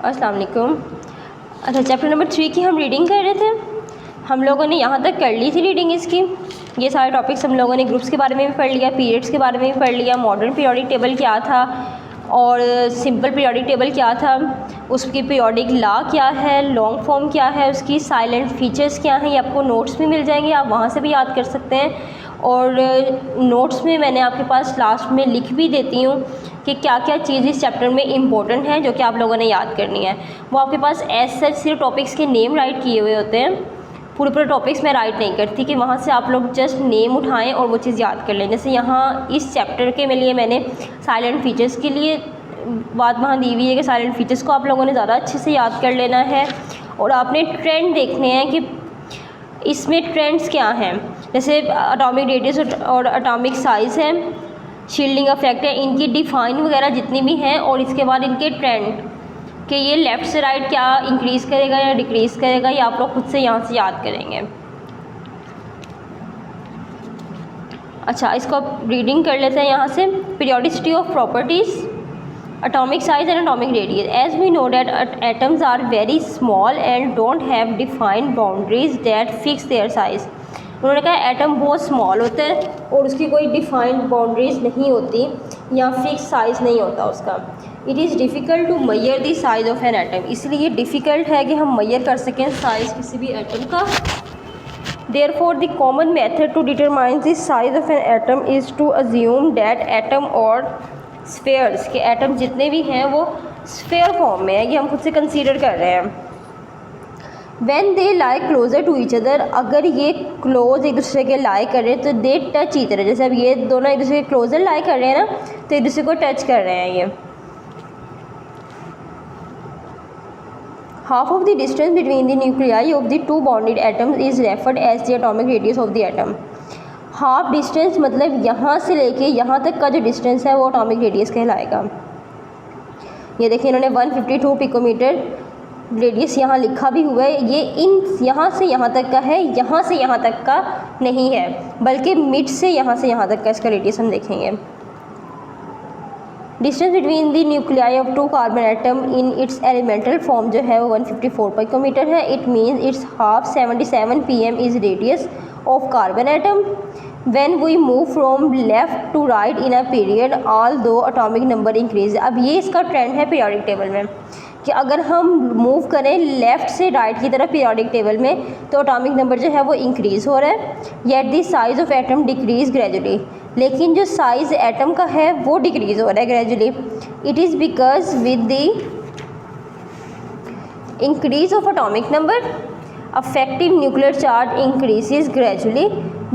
अस्सलाम वालेकुम। अच्छा, चैप्टर नंबर 3 की हम रीडिंग कर रहे थे। हम लोगों ने यहाँ तक कर ली थी रीडिंग इसकी। ये सारे टॉपिक्स हम लोगों ने ग्रुप्स के बारे में भी पढ़ लिया, पीरियड्स के बारे में भी पढ़ लिया, मॉडर्न पीरियोडिक टेबल क्या था और सिंपल पीरियोडिक टेबल क्या था, उसकी पीरियोडिक लॉ क्या है, लॉन्ग फॉर्म क्या है, उसकी साइलेंट फीचर्स क्या हैं। ये आपको नोट्स भी मिल जाएंगे, आप वहाँ से भी याद कर सकते हैं। और नोट्स में मैंने आपके पास लास्ट में लिख भी देती हूँ कि क्या क्या चीज़ इस चैप्टर में इम्पोर्टेंट है जो कि आप लोगों ने याद करनी है। वो आपके पास ऐसे सिर्फ टॉपिक्स के नेम राइट किए हुए होते हैं, पूरे टॉपिक्स मैं राइट नहीं करती कि वहाँ से आप लोग जस्ट नेम उठाएं और वो चीज़ याद कर लें। जैसे यहाँ इस चैप्टर के लिए मैंने साइलेंट फीचर्स के लिए बात वहाँ दी हुई है कि साइलेंट फीचर्स को आप लोगों ने ज़्यादा अच्छे से याद कर लेना है और आपने ट्रेंड देखने हैं कि इसमें ट्रेंड्स क्या हैं। जैसे एटॉमिक रेडियस और एटॉमिक साइज़ है, शील्डिंग इफेक्ट है, इनकी डिफाइन वगैरह जितनी भी हैं और इसके बाद इनके ट्रेंड कि ये लेफ़्ट से राइट क्या इंक्रीज़ करेगा या डिक्रीज़ करेगा, ये आप लोग खुद से यहाँ से याद करेंगे। अच्छा, इसको रीडिंग कर लेते हैं यहाँ से। Periodicity of properties, atomic size and atomic radius. As we know that atoms are very small and don't have defined boundaries that fix their size. उन्होंने कहा एटम बहुत स्मॉल होता है और उसकी कोई डिफाइंड बाउंड्रीज नहीं होती या फिक्स साइज़ नहीं होता उसका। It is difficult to measure the size of an atom, इसलिए ये डिफ़िकल्ट है कि हम मैयर कर सकें साइज़ किसी भी एटम का। Therefore, the common method to determine the size of an atom is to assume that atom or spheres के एटम जितने भी हैं वो स्फेयर फॉर्म में है, ये हम खुद से कंसीडर कर रहे हैं। When they lie closer to each other, अगर ये क्लोज एक दूसरे के लाई कर रहे हैं तो दे टच ईच अदर। जैसे अब ये दोनों एक दूसरे के क्लोजर लाई कर रहे हैं ना, तो एक दूसरे को टच कर रहे हैं ये। Half of the distance between the nuclei of the two bonded atoms is referred as the atomic radius of the atom. Half distance मतलब यहाँ से लेके यहाँ तक का जो डिस्टेंस है वो एटॉमिक रेडियस कहलाएगा। ये देखिए इन्होंने 152 पिकोमीटर रेडियस यहाँ लिखा भी हुआ है। ये इन यहाँ से यहाँ तक का है, यहाँ से यहाँ तक का नहीं है, बल्कि मिड से यहाँ तक का इसका रेडियस हम देखेंगे। Distance between the nuclei of two carbon atom in its elemental form जो है वो 154 पिकोमीटर है। It means its half 77 pm is radius of carbon atom. When we move from left to right in a period, although atomic number increase. अब ये इसका trend है periodic table में कि अगर हम मूव करें लेफ़्ट से राइट की तरफ पीरियोडिक टेबल में तो एटॉमिक नंबर जो है वो इंक्रीज़ हो रहा है, yet the size of atom decrease gradually. लेकिन जो साइज़ एटम का है वो डिक्रीज़ हो रहा है gradually. It is because with the increase of atomic number effective nuclear charge increases gradually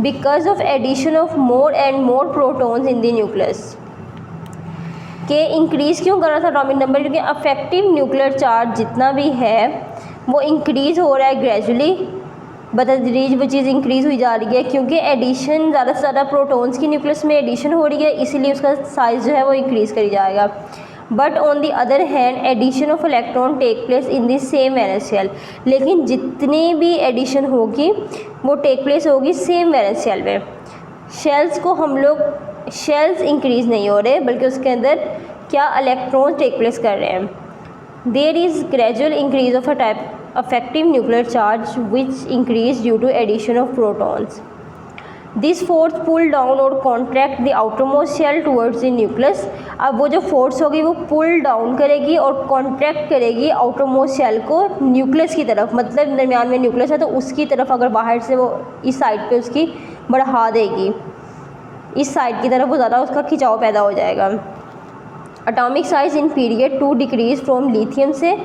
because of addition of more and more protons in the nucleus। के increase क्यों कर रहा था एटॉमिक नंबर? क्योंकि अफेक्टिव न्यूक्लियर चार्ज जितना भी है वो इंक्रीज़ हो रहा है ग्रेजुअली, बतदरीज वो चीज़ इंक्रीज़ हुई जा रही है क्योंकि एडिशन ज़्यादा से ज़्यादा प्रोटॉन्स की न्यूक्लियस में एडिशन हो रही है, इसीलिए उसका साइज़ जो है वो इंक्रीज़ करी जाएगा। But on the other hand addition of electron take place in the same valence shell. लेकिन जितनी भी एडिशन होगी वो टेक प्लेस होगी सेम वैलेंस शेल में। शेल्स को हम लोग शेल्स इंक्रीज़ नहीं हो रहे बल्कि उसके अंदर क्या इलेक्ट्रॉन टेक प्लेस कर रहे हैं। There is gradual increase of a type effective nuclear charge which increase due to addition of protons. This force pull down और contract the outermost shell towards the nucleus. अब वो जो force होगी वो pull down करेगी और contract करेगी outermost shell को न्यूक्लियस की तरफ, मतलब दरमियान में न्यूक्लियस है तो उसकी तरफ अगर बाहर से वो इस साइड पे उसकी बढ़ा देगी, इस साइड की तरफ वो ज़्यादा उसका खिंचाव पैदा हो जाएगा। Atomic size in period two decrease from lithium से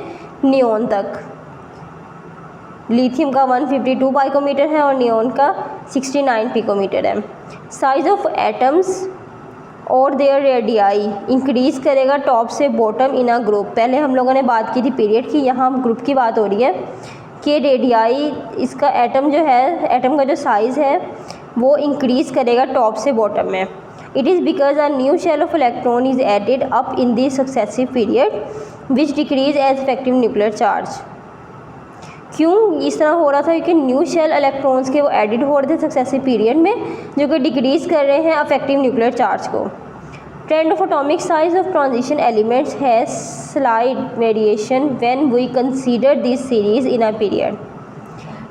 नियोन तक। लिथियम का 152 पाइकोमीटर है और नियोन का 69 पिकोमीटर है। साइज ऑफ एटम्स और देयर रेडियाई इंक्रीज़ करेगा टॉप से बॉटम इन अ ग्रुप। पहले हम लोगों ने बात की थी पीरियड की, यहाँ हम ग्रुप की बात हो रही है कि रेडियाई इसका एटम जो है, एटम का जो साइज़ है वो इंक्रीज़ करेगा टॉप से बॉटम में। It is because a new shell of electron is added up in the successive period which decrease as effective nuclear charge. क्यों इस तरह हो रहा था? क्योंकि न्यू शेल इलेक्ट्रॉन्स के वो एडिड हो रहे थे सक्सेसिव पीरियड में जो कि डिक्रीज़ कर रहे हैं अफेक्टिव न्यूक्लियर चार्ज को। Trend of atomic size of transition elements has slight variation when we consider this series in a period.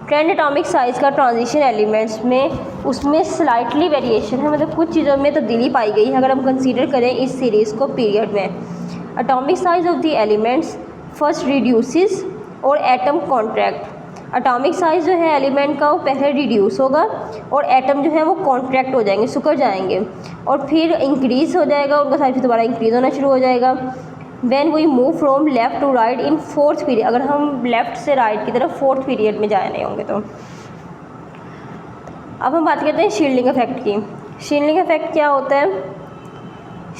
Trend atomic size का ट्रांजिशन एलिमेंट्स में उसमें स्लाइटली वेरिएशन है, मतलब कुछ चीज़ों में तब्दीली पाई गई है अगर हम कंसीडर करें इस सीरीज़ को पीरियड में. Atomic size of the elements first reduces और एटम कॉन्ट्रैक्ट. एटॉमिक साइज़ जो है एलिमेंट का वो पहले रिड्यूस होगा और एटम जो है वो कॉन्ट्रैक्ट हो जाएंगे, सिकुड़ जाएंगे और फिर इंक्रीज़ हो जाएगा, उनका साइज़ फिर दोबारा इंक्रीज़ होना शुरू हो जाएगा. When we move from left to right in fourth period, अगर हम लेफ़्ट से राइट की तरफ फोर्थ पीरियड में जा रहे होंगे तो. अब हम बात करते हैं शील्डिंग इफेक्ट की. शील्डिंग इफेक्ट क्या होता है?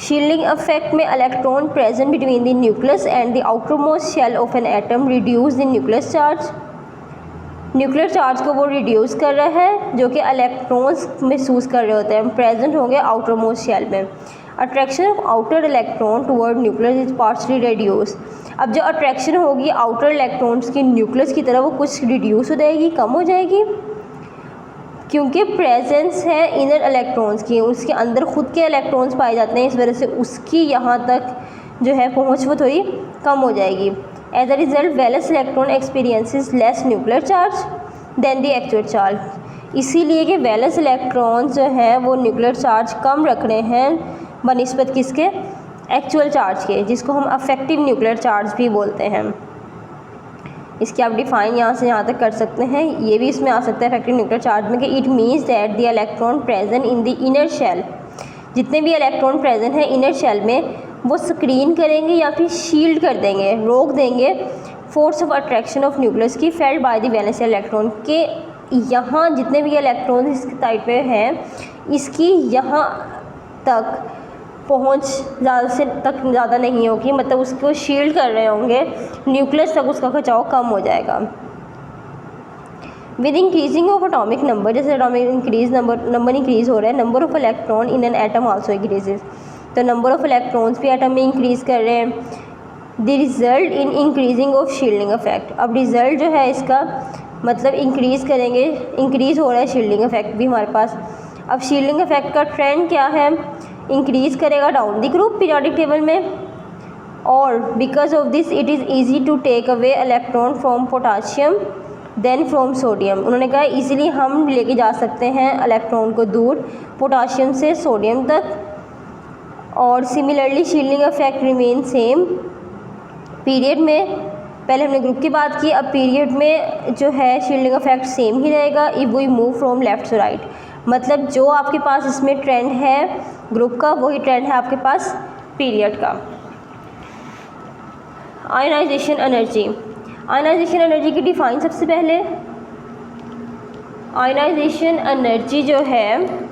शील्डिंग इफेक्ट में electron present between the nucleus and the outermost shell of an atom reduce the nucleus charge. Nuclear charge को वो रिड्यूस कर रहा है जो कि इलेक्ट्रॉन्स महसूस कर रहे होते हैं, प्रेजेंट होंगे आउटर मोस्ट शेल में. Attraction of outer electron toward nucleus is partially reduce. अब जो अट्रैक्शन होगी आउटर इलेक्ट्रॉन्स की न्यूक्लियस की तरफ वो कुछ रिड्यूस हो जाएगी, कम हो जाएगी, क्योंकि प्रेजेंस है इनर इलेक्ट्रॉन्स की, उसके अंदर खुद के इलेक्ट्रॉन्स पाए जाते हैं, इस वजह से उसकी यहाँ तक जो है पहुँच वो थोड़ी कम हो जाएगी. As a result, valence electron experiences less nuclear charge than the actual charge. इसीलिए कि वैलेंस इलेक्ट्रॉन जो है वो न्यूक्लियर चार्ज कम रख रहे हैं बनिस्बत किसके? एक्चुअल चार्ज के, जिसको हम अफेक्टिव न्यूक्लियर चार्ज भी बोलते हैं. इसकी आप डिफ़ाइन यहाँ से यहाँ तक कर सकते हैं. ये भी इसमें आ सकता है अफेक्टिव न्यूक्लियर चार्ज में कि it means that the electron present in the inner shell, जितने भी इलेक्ट्रॉन प्रेजेंट हैं इनर शेल में वो स्क्रीन करेंगे या फिर शील्ड कर देंगे, रोक देंगे force of attraction of nucleus की felt by the valence electron के. यहाँ जितने भी इलेक्ट्रॉन इस टाइप पे हैं इसकी यहाँ तक पहुँच ज़्यादा नहीं होगी, मतलब उसको शील्ड कर रहे होंगे, न्यूक्लियस तक उसका खिंचाव कम हो जाएगा. With increasing of atomic number, जैसे एटॉमिक नंबर इंक्रीज़ हो रहा है, number of electron in an atom also increases. तो नंबर ऑफ़ इलेक्ट्रॉन्स भी एटम में इंक्रीज़ कर रहे हैं. The result in increasing of shielding effect. अब रिज़ल्ट जो है इसका मतलब इंक्रीज़ करेंगे, इंक्रीज़ हो रहा है शील्डिंग इफेक्ट भी हमारे पास. अब शील्डिंग इफेक्ट का ट्रेंड क्या है? इंक्रीज़ करेगा down the group periodic table में, और because of this it is easy to take away electron from potassium than from sodium. उन्होंने कहा इजीली हम लेके जा सकते हैं इलेक्ट्रॉन को दूर पोटाशियम से सोडियम तक. और similarly shielding effect remain same. Period में पहले हमने ग्रुप की बात की, अब पीरियड में जो है शील्डिंग इफेक्ट सेम ही रहेगा. If we move from left to right, मतलब जो आपके पास इसमें ट्रेंड है ग्रुप का वही ट्रेंड है आपके पास पीरियड का. Ionization energy. आयनाइजेशन एनर्जी की डिफ़ाइन सबसे पहले. आयनाइजेशन एनर्जी जो है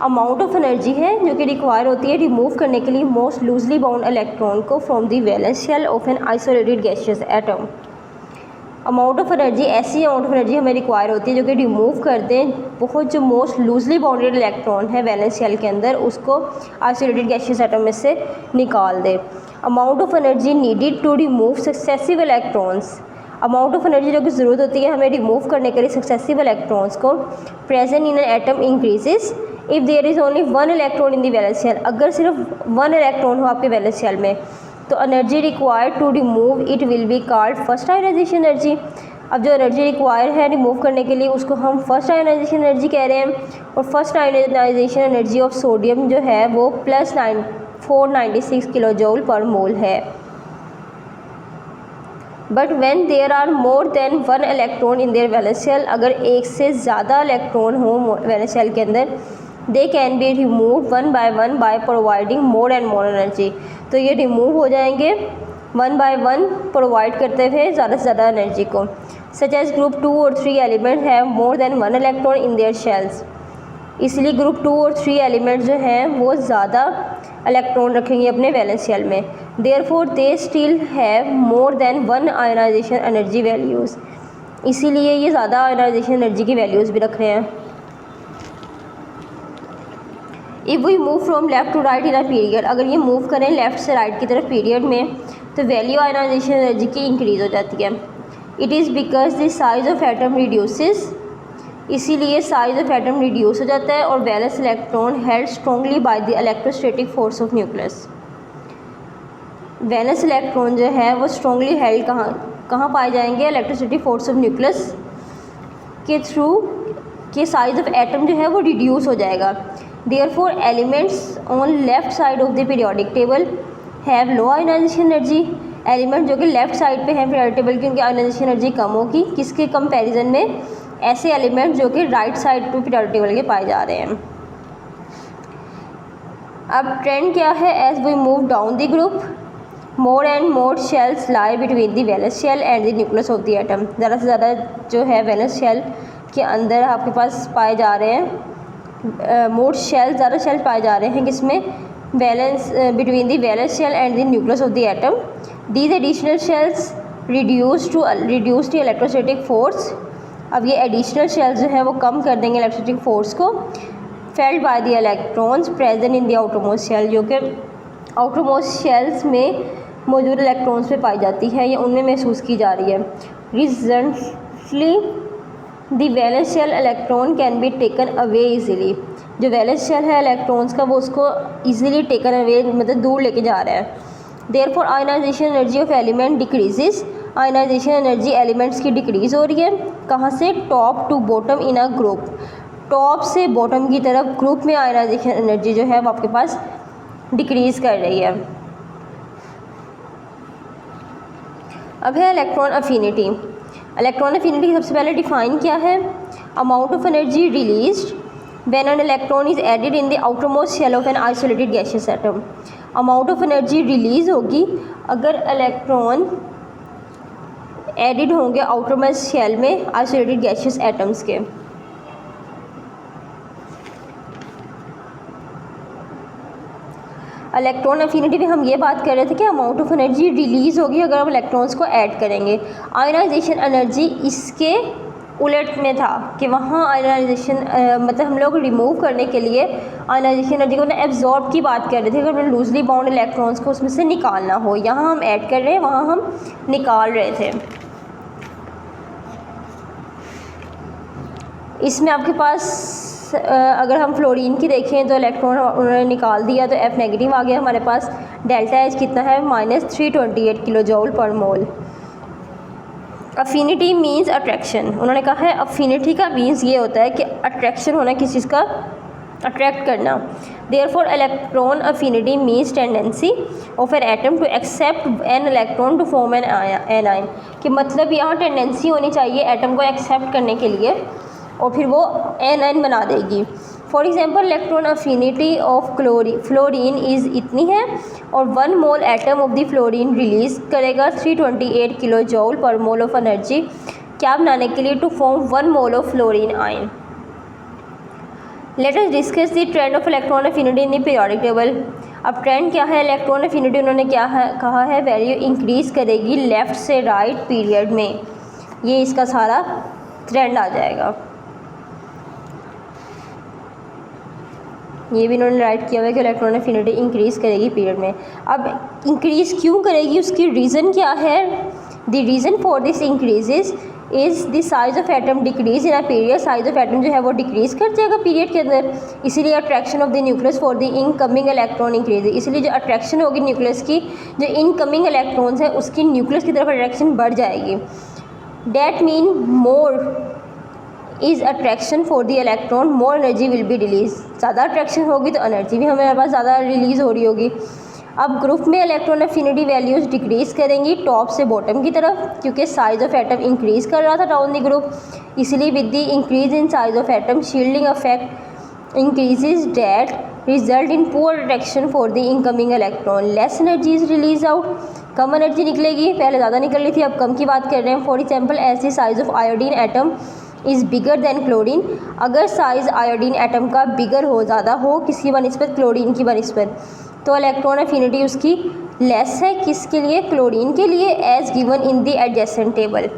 अमाउंट ऑफ एनर्जी है जो कि रिक्वायर होती है रिमूव करने के लिए मोस्ट लूजली बाउंड इलेक्ट्रॉन को from the valence shell of an isolated gaseous atom. Amount of energy, ऐसी अमाउंट ऑफ एनर्जी हमें रिक्वायर होती है जो कि रिमूव कर दें बहुत जो मोस्ट लूजली बाउंडेड इलेक्ट्रॉन है वैलेंस शेल के अंदर, उसको आइसोलेटेड गैसियस एटम में से निकाल दे. Amount of energy needed to remove successive electrons. Amount of energy जो कि ज़रूरत होती है हमें रिमूव करने के लिए सक्सेसिव इलेक्ट्रॉन्स को present in an atom increases if there is only one electron in the valence shell. अगर सिर्फ वन इलेक्ट्रॉन हो आपके वैलेंस शेल में तो energy required to remove it will be called first ionization energy. अब जो energy require है remove करने के लिए उसको हम फर्स्ट आयनाइजेशन एनर्जी कह रहे हैं. और first ionization energy of sodium जो है वो प्लस 496 किलो जूल पर मोल है. But when there are more than one electron in their valence shell, अगर एक से ज़्यादा इलेक्ट्रॉन हो वैलेंस शेल के अंदर, they can be remove one by providing more and more energy. तो ये रिमूव हो जाएंगे वन बाय वन प्रोवाइड करते हुए ज़्यादा से ज़्यादा एनर्जी को. सच एज ग्रुप 2 और 3 element have more than one electron in there shells. इसलिए ग्रुप 2 और 3 एलिमेंट जो हैं वो ज़्यादा इलेक्ट्रॉन रखेंगे अपने वैलेंस शेल में. Therefore they still have more than one ionization energy values. इसीलिए ये ज़्यादा आयनाइजेशन एनर्जी की वैल्यूज़ भी रख रहे हैं. If we move from left to right in a period, अगर ये मूव करें लेफ़्ट से राइट की तरफ पीरियड में तो वैल्यू आयनाइजेशन एनर्जी की इंक्रीज़ हो जाती है. It is because the size of atom reduces इसीलिए साइज ऑफ एटम रिड्यूस हो जाता है और valence electron held strongly by the electrostatic force of nucleus. Valence electron जो है वो स्ट्रॉन्गली हेल्ड कहाँ पाए जाएंगे? इलेक्ट्रोस्टैटिक फोर्स ऑफ न्यूक्लियस के थ्रू कि साइज ऑफ एटम जो है वो रिड्यूस हो जाएगा। Therefore elements on left side of the periodic table have low ionization energy. Element जो कि लेफ्ट साइड पे हैं पीरियोडिक टेबल की, उनकी आयोनाइजेशन एनर्जी कम होगी। किसके कंपैरिजन में? ऐसे एलिमेंट जो कि राइट साइड पे पीरियोडिक टेबल के पाए जा रहे हैं। अब ट्रेंड क्या है? As we move down the group more and more shells lie between the valence shell and the nucleus of the atom. ज़्यादा से ज़्यादा जो है वैलेंस शेल के अंदर आपके पास पाए जा रहे हैं, मोर शेल, ज़्यादा शेल पाए जा रहे हैं किसमें? Valence between the valence shell and the nucleus of the atom. These additional shells reduce the electrostatic force. अब ये एडिशनल शेल्स जो है वो कम कर देंगे इलेक्ट्रोस्टैटिक फोर्स को felt by the electrons present in the outermost shell, जो कि आउटरमोस्ट शेल्स में मौजूद इलेक्ट्रॉन्स पे पाई जाती है या उनमें महसूस की जा रही है। Resultantly the valence shell electron can be taken away easily. जो वैलेंस शेल है इलेक्ट्रॉन्स का वो उसको इजीली टेकन अवे मतलब दूर लेके जा रहा है। Therefore ionization energy of element decreases. Ionization energy elements की डिक्रीज हो रही है। कहाँ से? Top to bottom in a group. Top से बॉटम की तरफ ग्रुप में आयोनाइजेशन एनर्जी जो है वो आपके पास डिक्रीज़ कर रही है। अब है इलेक्ट्रॉन अफिनिटी। इलेक्ट्रॉन अफिनिटी सबसे पहले डिफाइन क्या है? Amount of energy released when an electron is added in the outermost shell of an isolated gaseous atom. Amount of energy release होगी अगर इलेक्ट्रॉन एडिड होंगे आउटरमोस्ट शेल में isolated gaseous atoms के। Electron affinity में हम ये बात कर रहे थे कि अमाउंट ऑफ एनर्जी रिलीज़ होगी अगर हम इलेक्ट्रॉन्स को ऐड करेंगे। आयोनाइजेशन एनर्जी इसके उलट में था कि वहाँ आयोनाइजेशन मतलब हम लोग रिमूव करने के लिए आयोनाइजेशन एनर्जी को ना एब्जॉर्ब की बात कर रहे थे, अगर लूजली बाउंड इलेक्ट्रॉन्स को उसमें से निकालना हो। यहाँ हम ऐड कर रहे हैं, वहाँ हम निकाल रहे थे। इसमें आपके पास अगर हम फ्लोरीन की देखें तो इलेक्ट्रॉन उन्होंने निकाल दिया तो F नेगेटिव आ गया हमारे पास। डेल्टा एच कितना है? -328 किलो जूल पर मोल। Affinity means attraction. उन्होंने कहा है अफिनिटी का मीन्स ये होता है कि अट्रैक्शन होना, किसी चीज़ का अट्रैक्ट करना। Therefore electron affinity means tendency of an atom to accept an electron to form an ion. कि मतलब यहाँ टेंडेंसी होनी चाहिए एटम को एक्सेप्ट करने के लिए और फिर वो एन बना देगी। For example electron affinity of fluorine is इतनी है और 1 मोल atom of the fluorine release करेगा 328 किलो जूल पर मोल ऑफ एनर्जी। क्या बनाने के लिए? To form 1 mole of fluorine ion. Let us discuss the trend of electron affinity in the periodic table. अब ट्रेंड क्या है? इलेक्ट्रॉन अफिनिटी उन्होंने क्या कहा है? वैल्यू इंक्रीज़ करेगी लेफ़्ट से राइट पीरियड में। ये इसका सारा ट्रेंड आ जाएगा। ये भी इन्होंने राइट किया हुआ है कि इलेक्ट्रॉन अफिनिटी इंक्रीज़ करेगी पीरियड में। अब इंक्रीज़ क्यों करेगी, उसकी रीज़न क्या है? The reason for this increases is the size of atom decrease in a period. Size of atom जो है वो डिक्रीज़ कर जाएगा पीरियड के अंदर, इसीलिए attraction of the nucleus for the incoming electron increase. इसलिए जो अट्रैक्शन होगी न्यूक्लियस की, जो इनकमिंग इलेक्ट्रॉन्स है उसकी न्यूक्लियस की तरफ अट्रैक्शन बढ़ जाएगी। That mean more is attraction for the electron more energy will be release. ज़्यादा अट्रैक्शन होगी तो एनर्जी भी हमारे पास ज़्यादा रिलीज़ हो रही होगी। अब ग्रुप में इलेक्ट्रॉन अफिनिटी वैल्यूज़ डिक्रीज़ करेंगी टॉप से बॉटम की तरफ, क्योंकि साइज ऑफ एटम इंक्रीज़ कर रहा था डाउन द ग्रुप। इसलिए with the increase in size of atom shielding effect increases that result in poor attraction for the incoming electron. Less energy is release out. Come energy निकलेगी, पहले ज़्यादा निकल रही थी, अब कम की बात कर रहे हैं। फॉर एग्जाम्पल ऐसी size of iodine atom is bigger than chlorine. अगर साइज़ आयोडीन एटम का बिगर हो, ज़्यादा हो किसकी बनिस्बत? क्लोरीन की बनिस्बत, तो इलेक्ट्रॉन अफिनिटी उसकी लेस है। किसके लिए? क्लोरीन के लिए। As given in the adjacent table,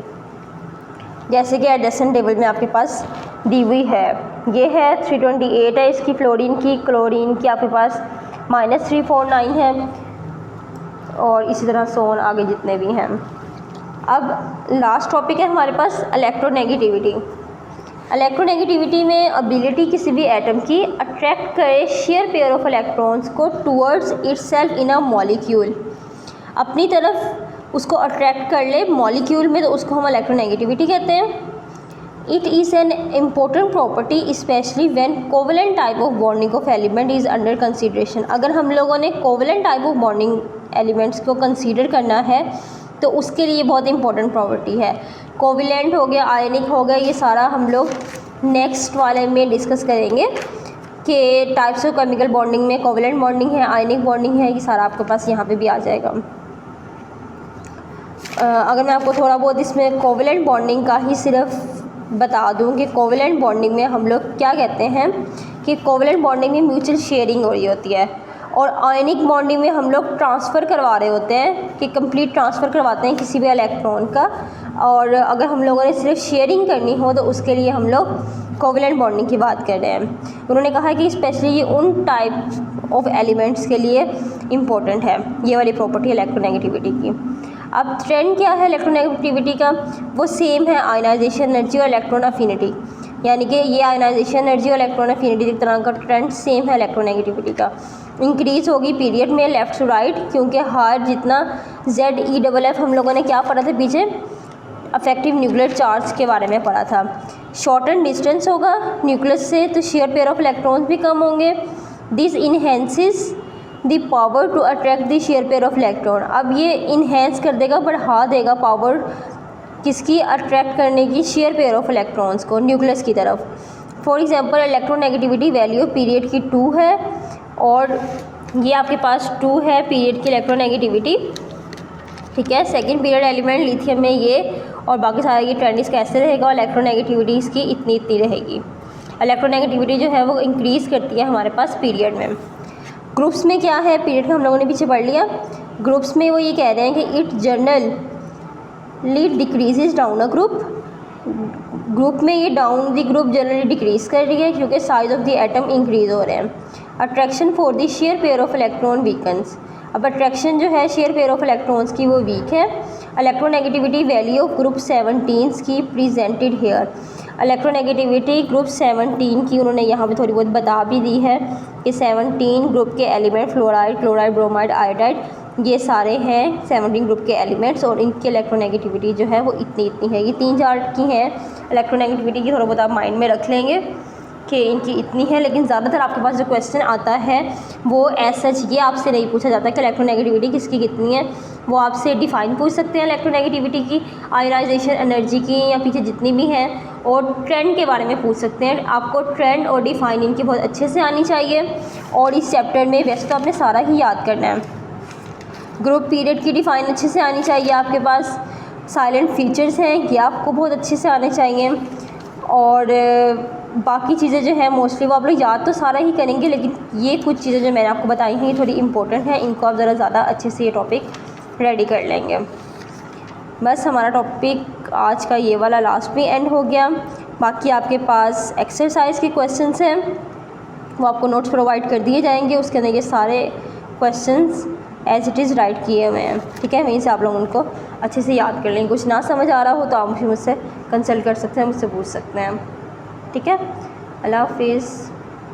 जैसे कि एडजेसेंट टेबल में आपके पास दी हुई है। ये है 328 है इसकी फ्लोरीन की, क्लोरीन की आपके पास -349 है और इसी तरह सोन आगे जितने भी हैं। अब लास्ट टॉपिक है हमारे पास इलेक्ट्रोनेगेटिविटी। इलेक्ट्रोनेगेटिविटी में एबिलिटी किसी भी एटम की अट्रैक्ट करे शेयर पेयर ऑफ इलेक्ट्रॉन्स को towards itself in a molecule, अपनी तरफ उसको अट्रैक्ट कर ले मॉलिक्यूल में, तो उसको हम इलेक्ट्रोनेगेटिविटी कहते हैं। It is an important property specially when covalent type of bonding of element is under consideration. अगर हम लोगों ने covalent type of bonding elements को कंसीडर करना है तो उसके लिए बहुत इंपॉर्टेंट प्रॉपर्टी है। कोवेलेंट हो गया, आयनिक हो गया, ये सारा हम लोग नेक्स्ट वाले में डिस्कस करेंगे कि टाइप्स ऑफ केमिकल बॉन्डिंग में कोवेलेंट बॉन्डिंग है, आयनिक बॉन्डिंग है, ये सारा आपके पास यहाँ पे भी आ जाएगा। अगर मैं आपको थोड़ा बहुत इसमें कोवेलेंट बॉन्डिंग का ही सिर्फ बता दूं कि कोवेलेंट बॉन्डिंग में हम लोग क्या कहते हैं कि कोवेलेंट बॉन्डिंग में म्यूचुअल शेयरिंग हो रही होती है, और आयनिक बॉन्डिंग में हम लोग ट्रांसफ़र करवा रहे होते हैं कि कंप्लीट ट्रांसफ़र करवाते हैं किसी भी इलेक्ट्रॉन का। और अगर हम लोगों ने सिर्फ शेयरिंग करनी हो तो उसके लिए हम लोग कोवेलेंट बॉन्डिंग की बात कर रहे हैं। उन्होंने कहा कि स्पेशली ये उन टाइप ऑफ एलिमेंट्स के लिए इम्पोर्टेंट है ये वाली प्रॉपर्टी इलेक्ट्रोनेगेटिविटी की। अब ट्रेंड क्या है इलेक्ट्रोनेगेटिविटी का, वो सेम है आयनाइजेशन एनर्जी और इलेक्ट्रॉन अफिनिटी, यानी कि ये आयनाइजेशन एनर्जी और इलेक्ट्रॉन अफिनिटी की तरह का ट्रेंड सेम है इलेक्ट्रोनेगेटिविटी का। इंक्रीज़ होगी पीरियड में लेफ़्ट टू राइट, क्योंकि हर जितना ZeF हम लोगों ने क्या पढ़ा था पीछे, अफेक्टिव न्यूक्लियर चार्ज के बारे में पढ़ा था। शॉर्टन डिस्टेंस होगा न्यूक्लियस से तो शेयर पेयर ऑफ इलेक्ट्रॉन्स भी कम होंगे। This enhances the power to attract the share pair of electron. अब ये इन्हेंस कर देगा, बढ़ा देगा पावर किसकी, अट्रैक्ट करने की, शेयर पेयर ऑफ इलेक्ट्रॉन्स को न्यूक्लियस की तरफ। For example electronegativity value period की 2 है और ये आपके पास 2 है पीरियड की इलेक्ट्रोनेगेटिविटी, ठीक है। सेकंड पीरियड एलिमेंट लिथियम में ये, और बाकी सारा ये ट्रेंड इसका ऐसे रहेगा, और इलेक्ट्रोनेगेटिविटी इसकी इतनी रहेगी। इलेक्ट्रोनेगेटिविटी जो है वो इंक्रीज़ करती है हमारे पास पीरियड में। ग्रुप्स में क्या है, पीरियड का हम लोगों ने पीछे पढ़ लिया। ग्रुप्स में वो ये कह रहे हैं कि it generally decreases down a group में ये down the group generally decrease कर रही है क्योंकि size of the atom increase हो रहे हैं। Attraction for the share pair of electron weakens. अब अट्रैक्शन जो है शेयर पेयर ऑफ इलेक्ट्रॉन्स की वो वीक है। इलेक्ट्रोनेगेटिविटी वैल्यू ऑफ ग्रुप 17 की प्रेजेंटेड हेयर। इलेक्ट्रोनेगेटिविटी ग्रुप 17 की उन्होंने यहाँ पे थोड़ी बहुत बता भी दी है कि 17 ग्रुप के element fluoride, chloride, bromide, iodide, ये सारे हैं 17 ग्रुप के एलिमेंट्स, और इनकी इलेक्ट्रोनेगेटिविटी जो है वो इतनी है। ये 3-4 की हैं इलेक्ट्रोनेगेटिविटी की, थोड़ा बहुत आप माइंड में रख लेंगे कि इनकी इतनी है। लेकिन ज़्यादातर आपके पास जो क्वेश्चन आता है वो सच ये आपसे नहीं पूछा जाता कि इलेक्ट्रोनेगेटिविटी किसकी कितनी है, वो आपसे डिफ़ाइन पूछ सकते हैं इलेक्ट्रोनेगेटिविटी की, आयनाइजेशन एनर्जी की, या पीछे जितनी भी हैं, और ट्रेंड के बारे में पूछ सकते हैं। आपको ट्रेंड और डिफ़ाइन इनकी बहुत अच्छे से आनी चाहिए, और इस चैप्टर में वैसे तो आपने सारा ही याद करना है। ग्रुप पीरियड की डिफ़ाइन अच्छे से आनी चाहिए आपके पास। साइलेंट फीचर्स हैं ये आपको बहुत अच्छे से आने चाहिए, और बाकी चीज़ें जो है मोस्टली वो आप लोग याद तो सारा ही करेंगे, लेकिन ये कुछ चीज़ें जो मैंने आपको बताई हैं ये थोड़ी इंपॉर्टेंट हैं, इनको आप ज़रा ज़्यादा अच्छे से ये टॉपिक रेडी कर लेंगे। बस हमारा टॉपिक आज का ये वाला लास्ट में एंड हो गया। बाकी आपके पास एक्सरसाइज के क्वेश्चंस हैं, वो आपको नोट्स प्रोवाइड कर दिए जाएंगे, उसके अंदर ये सारे questions as it is write किए हुए हैं, ठीक है। वहीं से आप लोग उनको अच्छे से याद कर लेंगे। कुछ ना समझ आ रहा हो तो आप मुझसे कंसल्ट कर सकते हैं, मुझसे पूछ सकते हैं, ठीक है। अल्लाह हाफिज़।